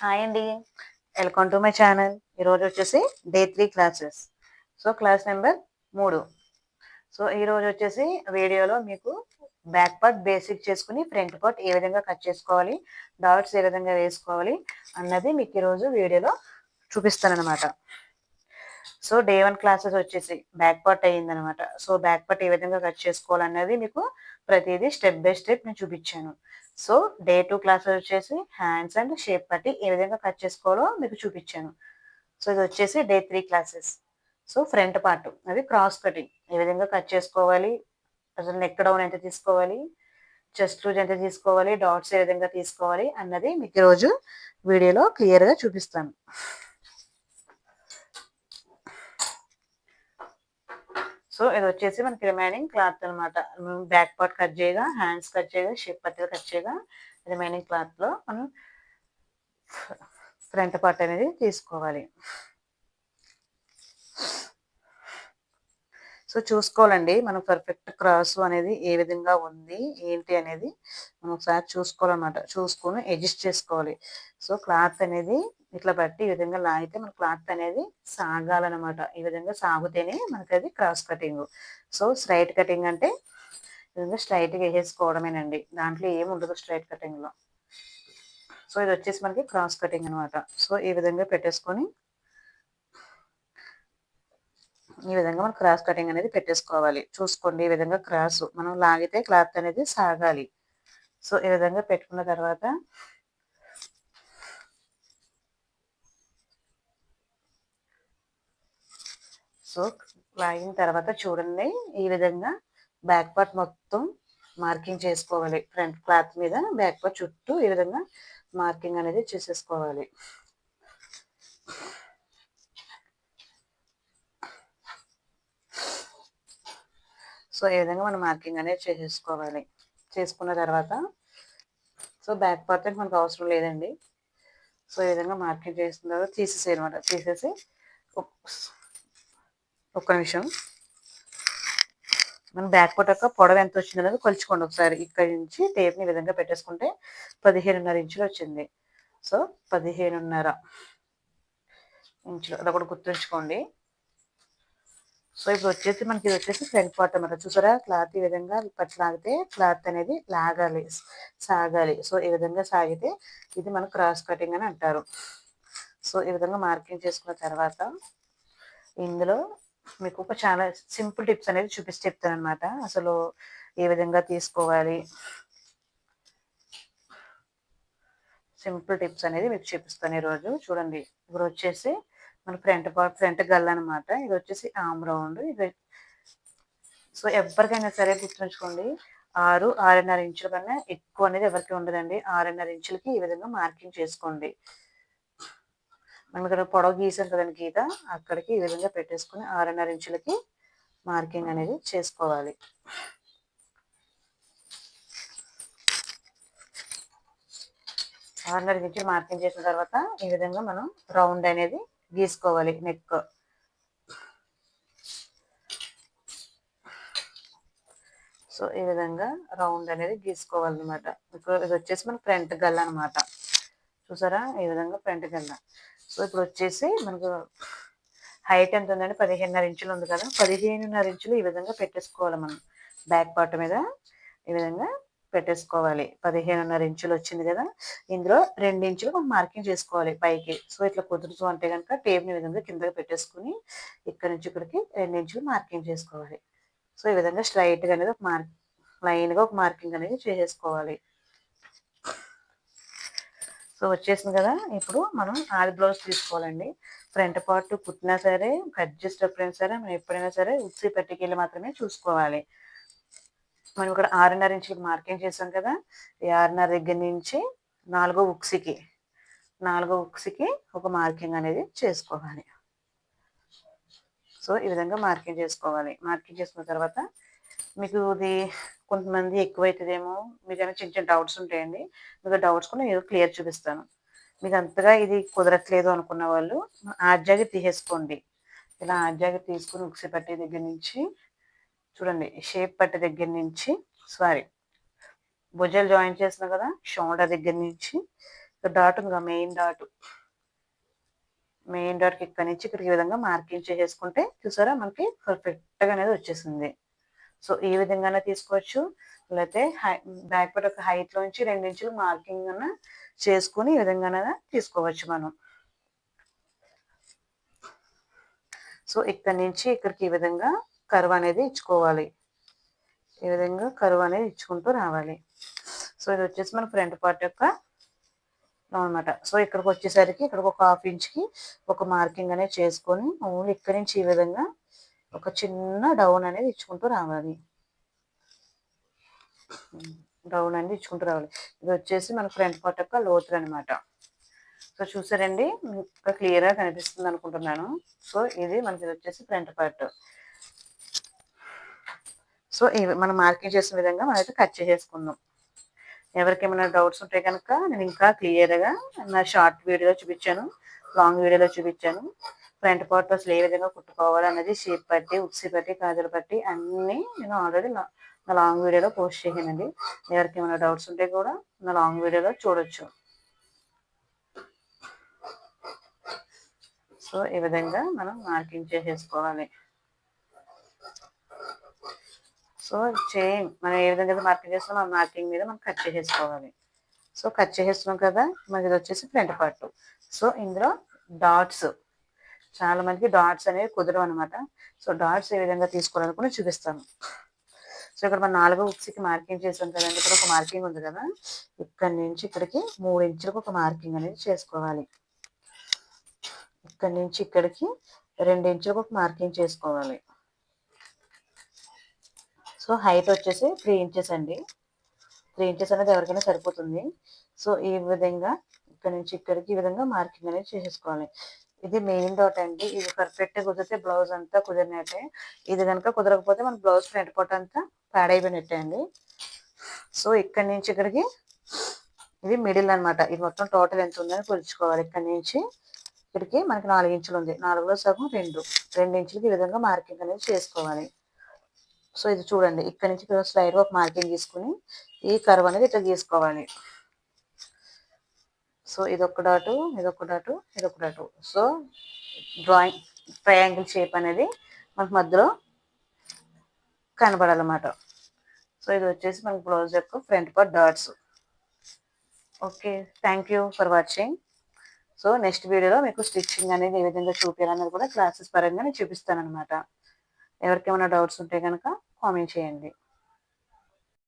Hi అండి. Welcome to my channel. ఈరోజు వచ్చేసి day 3 classes. So class number 3. So ఈరోజు వచ్చేసి వీడియోలో మీకు బ్యాక్ పార్ట్ బేసిక్ చేసుకుని ఫ్రంట్ పార్ట్ ఏ విధంగా కట్ చేసుకోవాలి, డాట్స్ ఏ విధంగా వేసుకోవాలి అన్నది మీకు ఈరోజు వీడియోలో చూపిస్తానన్నమాట. సో డే 1 క్లాసెస్ వచ్చేసి బ్యాక్ పార్ట్ అయ్యిందనమాట. సో బ్యాక్ పార్ట్ ఏ విధంగా కట్ చేసుకోవాలన్నది మీకు ప్రతిదీ స్టెప్ బై స్టెప్ నేను చూపించాను. సో డే 2 క్లాసెస్ వచ్చేసి హ్యాండ్స్ అండ్ షేప్ పట్టి ఏ విధంగా కట్ చేసుకోవాలో మీకు చూపించాను. సో ఇది వచ్చేసి day 3 classes. So front part అది క్రాస్ కటింగ్ ఏ విధంగా కట్ చేసుకోవాలి, అసలు నెక్ డౌన్ ఎంత తీసుకోవాలి, చెస్ట్ లూజ్ ఎంత తీసుకోవాలి, డాట్స్ ఏ విధంగా తీసుకోవాలి అన్నది మీకు ఈరోజు వీడియోలో క్లియర్గా చూపిస్తాను. సో ఇది వచ్చేసి మనకి రిమైనింగ్ క్లాత్ అనమాట. బ్యాక్ పార్ట్ కట్ చేయగా, హ్యాండ్స్ కట్ చేయగా, షేప్ పట్టిగా కట్ చేయగా రిమైనింగ్ క్లాత్లో మనం ఫ్రంట్ పార్ట్ అనేది తీసుకోవాలి. సో చూసుకోవాలండి మనం పర్ఫెక్ట్ క్రాస్ అనేది ఏ విధంగా ఉంది ఏంటి అనేది మనం ఒకసారి చూసుకోవాలన్నమాట. చూసుకొని అడ్జస్ట్ చేసుకోవాలి. సో క్లాత్ అనేది ఇట్లా బట్టి ఈ విధంగా లాగితే మన క్లాత్ అనేది సాగాలన్నమాట. ఈ విధంగా సాగితేనే మనకి అది cross cutting. So straight cutting అంటే ఈ విధంగా స్ట్రైట్గా వేసేసుకోవడమేనండి. దాంట్లో ఏమి ఉండదు స్ట్రైట్ కటింగ్లో. సో ఇది వచ్చేసి మనకి క్రాస్ కటింగ్ అనమాట. సో ఈ విధంగా పెట్టేసుకొని ఈ విధంగా మనం క్రాస్ కటింగ్ అనేది పెట్టేసుకోవాలి. చూసుకోండి ఈ విధంగా క్రాస్ మనం లాగితే క్లాత్ అనేది సాగాలి. సో ఈ విధంగా పెట్టుకున్న తర్వాత సో లాగిన తర్వాత చూడండి ఈ విధంగా బ్యాక్ పార్ట్ మొత్తం మార్కింగ్ చేసుకోవాలి. ఫ్రంట్ క్లాత్ మీద బ్యాక్ పార్ట్ చుట్టూ ఈ విధంగా మార్కింగ్ అనేది చేసేసుకోవాలి. సో ఈ విధంగా మనం మార్కింగ్ అనేది చేసేసుకోవాలి. చేసుకున్న తర్వాత సో బ్యాక్ పార్ట్ మనకు అవసరం లేదండి. సో ఈ విధంగా మార్కింగ్ చేసిన తర్వాత తీసేసేయనమాట. తీసేసి ఒక్క నిమిషం మనం బ్యాక్ పార్ట్ యొక్క పొడవు ఎంత వచ్చింది అనేది కొలుచుకోండి ఒకసారి. ఇక్కడి నుంచి టేప్ని ఈ విధంగా పెట్టేసుకుంటే 15.5 ఇంచులు వచ్చింది. సో 15.5 ఇంచులు అది ఒకటి గుర్తుంచుకోండి. సో ఇప్పుడు వచ్చేసి మనకి ఇది వచ్చేసి ఫ్రంట్ పార్ట్ అన్నమాట. చూసారా క్లాత్ ఈ విధంగా పట్లాగితే క్లాత్ అనేది లాగాలి, సాగాలి. సో ఈ విధంగా సాగితే ఇది మన క్రాస్ కటింగ్ అని అంటారు. సో ఈ విధంగా మార్కింగ్ చేసుకున్న తర్వాత ఇందులో మీకు ఒక చాలా సింపుల్ టిప్స్ అనేది చూపిస్తే చెప్తాను అనమాట. అసలు ఏ విధంగా తీసుకోవాలి సింపుల్ టిప్స్ అనేది మీకు చూపిస్తాను ఈరోజు. చూడండి ఇప్పుడు వచ్చేసి మన ఫ్రంట్ గల్ అనమాట. ఇది వచ్చేసి ఆమ్ రౌండ్. ఇది సో ఎవరికైనా సరే గుర్తుంచుకోండి 6.5 ఇంచుల కన్నా ఎక్కువ అనేది ఎవరికి ఉండదండి. 6.5 ఇంచులకి ఈ విధంగా మార్కింగ్ చేసుకోండి. మనం ఇక్కడ పొడవు గీసాం కదండి గీత, అక్కడికి ఈ విధంగా పెట్టేసుకుని 6.5 ఇంచులకి మార్కింగ్ అనేది చేసుకోవాలి. ఆరున్నర ఇంచులు మార్కింగ్ చేసిన తర్వాత ఈ విధంగా మనం రౌండ్ అనేది గీసుకోవాలి. నెక్ సో ఈ విధంగా రౌండ్ అనేది గీసుకోవాలన్నమాట. ఇది వచ్చేసి మన ఫ్రంట్ గల్ల అనమాట. చూసారా ఈ విధంగా ఫ్రంట్ గల్ల. సో ఇప్పుడు వచ్చేసి మనకు హైట్ ఎంత ఉందండి, 15.5 ఇంచులు ఉంది కదా. 15.5 ఇంచులు ఈ విధంగా పెట్టేసుకోవాలి. మనం బ్యాక్ పార్ట్ మీద ఈ విధంగా పెట్టేసుకోవాలి. 15.5 ఇంచులు వచ్చింది కదా. ఇందులో 2 ఇంచులు మనం మార్కింగ్ చేసుకోవాలి పైకి. సో ఇట్లా కుదురుతూ అంటే కనుక టేప్ని ఈ విధంగా కిందకి పెట్టేసుకుని ఇక్కడ నుంచి ఇక్కడికి 2 ఇంచులు మార్కింగ్ చేసుకోవాలి. సో ఈ విధంగా స్ట్రైట్గా అనేది ఒక లైన్గా ఒక మార్కింగ్ అనేది చేసేసుకోవాలి. సో వచ్చేసింది కదా. ఇప్పుడు మనం ఆది బ్లౌజ్ తీసుకోవాలండి. ఫ్రంట్ పార్ట్ కుట్టినా సరే, కట్ చేసేటప్పుడైనా సరే, మనం ఎప్పుడైనా సరే ఉక్సి పట్టికెళ్ళి మాత్రమే చూసుకోవాలి. మనం ఇక్కడ 6.5 ఇంచులకు మార్కింగ్ చేసాం కదా. ఈ 6.5 దగ్గర నుంచి 4వ ఉక్సికి ఒక మార్కింగ్ అనేది చేసుకోవాలి. సో ఈ విధంగా మార్కింగ్ చేసుకోవాలి. మార్కింగ్ చేసుకున్న తర్వాత మీకు ఇది కొంతమంది ఎక్కువైతుందేమో, మీకు ఏమైనా చిన్న చిన్న డౌట్స్ ఉంటాయండి. మీకు డౌట్స్ కూడా నేను క్లియర్ చూపిస్తాను. మీకు అంతగా ఇది కుదరట్లేదు అనుకున్న వాళ్ళు ఆజ్జాగి తీసేసుకోండి. ఇలా ఆజ్జాగి తీసుకుని ఉక్సి పట్టే దగ్గర నుంచి చూడండి, షేప్ పట్టే దగ్గర నుంచి భుజాలు జాయిన్ చేస్తున్నాం కదా, షోల్డర్ దగ్గర నుంచి డాట్ ఉందిగా, మెయిన్ డాట్కి ఇక్కడ నుంచి ఇక్కడికి ఈ విధంగా మార్కింగ్ చేసేసుకుంటే చూసారా మనకి పర్ఫెక్ట్గా అనేది వచ్చేసింది. సో ఈ విధంగానే తీసుకోవచ్చు, లేకపోతే బ్యాక్ పార్ట్ ఒక హైట్ లోంచి 2 ఇంచులు మార్కింగ్ అన్న చేసుకుని ఈ విధంగానే తీసుకోవచ్చు మనం. సో ఇక్కడ నుంచి ఇక్కడికి ఈ విధంగా కర్వ్ అనేది ఇచ్చుకోవాలి. ఈ విధంగా కర్వ్ అనేది ఇచ్చుకుంటూ రావాలి. సో ఇది వచ్చేసి మన ఫ్రంట్ పార్ట్ యొక్క అనమాట. సో ఇక్కడికి వచ్చేసరికి ఇక్కడికి ఒక 1/2 ఇంచ్కి ఒక మార్కింగ్ అనేది చేసుకొని ఓన్లీ ఇక్కడి నుంచి ఈ విధంగా ఒక చిన్న డౌన్ అనేది ఇచ్చుకుంటూ రావాలి. డౌన్ అనేది ఇచ్చుకుంటూ రావాలి. ఇది వచ్చేసి మన ఫ్రంట్ పార్ట్ యొక్క లోతులు అనమాట. సో చూసారండి, ఇంకా క్లియర్గా కనిపిస్తుంది అనుకుంటున్నాను. సో ఇది మనకి వచ్చేసి ఫ్రంట్ పార్ట్. సో మనం మార్కింగ్ చేసిన విధంగా మనమైతే కట్ చేసేసుకుందాం. ఎవరికేమైనా డౌట్స్ ఉంటే కనుక నేను ఇంకా క్లియర్గా నా షార్ట్ వీడియోలో చూపించాను, లాంగ్ వీడియోలో చూపించాను. ఫ్రంట్ పార్ట్ అసలు ఏ విధంగా కుట్టుకోవాలి అనేది షేప్ పట్టి, ఉక్సి పట్టి, కాజలు పట్టి అన్నీ నేను ఆల్రెడీ నా లాంగ్ వీడియోలో పోస్ట్ చేసానండి. ఎవరికేమైనా డౌట్స్ ఉంటే కూడా నా లాంగ్ వీడియోలో చూడొచ్చు. సో ఈ విధంగా మనం మార్కింగ్ చేసేసుకోవాలి. సో చేయం మనం ఏ విధంగా మార్కింగ్ చేస్తామో ఆ మార్కింగ్ మీద మనం కట్ చేసేసుకోవాలి. సో కట్ చేసేస్తున్నాం కదా, మనకి ఇది వచ్చేసి ఫ్రంట్ పార్ట్. సో ఇందులో డాట్స్, చాలా మందికి డాట్స్ అనేవి కుదరవు అనమాట. సో డాట్స్ ఏ విధంగా తీసుకోవాలనుకుని చూపిస్తాను. సో ఇక్కడ మనం 4 ఉక్స్కి మార్కింగ్ చేసాం కదండి, ఇక్కడ ఒక మార్కింగ్ ఉంది కదా, ఇక్కడ నుంచి ఇక్కడికి 3 ఇంచులకు ఒక మార్కింగ్ అనేది చేసుకోవాలి. ఇక్కడ నుంచి ఇక్కడికి 2 ఇంచులకు ఒక మార్కింగ్ చేసుకోవాలి. సో హైట్ వచ్చేసి 3 ఇంచెస్ అండి. 3 ఇంచెస్ అనేది ఎవరికైనా సరిపోతుంది. సో ఈ విధంగా ఇక్కడ నుంచి ఇక్కడికి ఈ విధంగా మార్కింగ్ అనేది చేసేసుకోవాలి. ఇది మెయిన్ డాట్ అండి. ఇది పర్ఫెక్ట్గా కుదిరితే బ్లౌజ్ అంతా కుదిరినట్టే. ఇది కనుక కుదరకపోతే మన బ్లౌజ్ ఫ్రంట్ పార్ట్ అంతా పాడైపోయినట్టే అండి. సో ఇక్కడ నుంచి ఇక్కడికి ఇది మిడిల్ అనమాట. ఇది మొత్తం టోటల్ ఎంత ఉందని కొలుచుకోవాలి. ఇక్కడ నుంచి ఇక్కడికి మనకి 4 ఇంచులు ఉంది, 4లో సగం 2 ఇంచులకి ఈ విధంగా మార్కింగ్ అనేది చేసుకోవాలి. సో ఇది చూడండి, ఇక్కడ నుంచి ఇక్కడ స్లైడ్గా ఒక మార్కింగ్ తీసుకుని ఈ కర్వ్ అనేది ఇట్లా గీసుకోవాలి. సో ఇదొక డాటు, ఇదొక డాటు, ఇదొక dot. So drawing triangle shape అనేది మనకు మధ్యలో కనబడాలన్నమాట. సో ఇది వచ్చేసి మనకు బ్లౌజ్ యొక్క front part dots. Okay, thank you for watching. So next వీడియోలో మీకు స్టిచ్చింగ్ అనేది ఏ విధంగా చూపించాలన్నది కూడా క్లాసెస్ పరంగా నేను చూపిస్తాను అనమాట. ఎవరికేమైనా డౌట్స్ ఉంటే కనుక కామెంట్ చేయండి.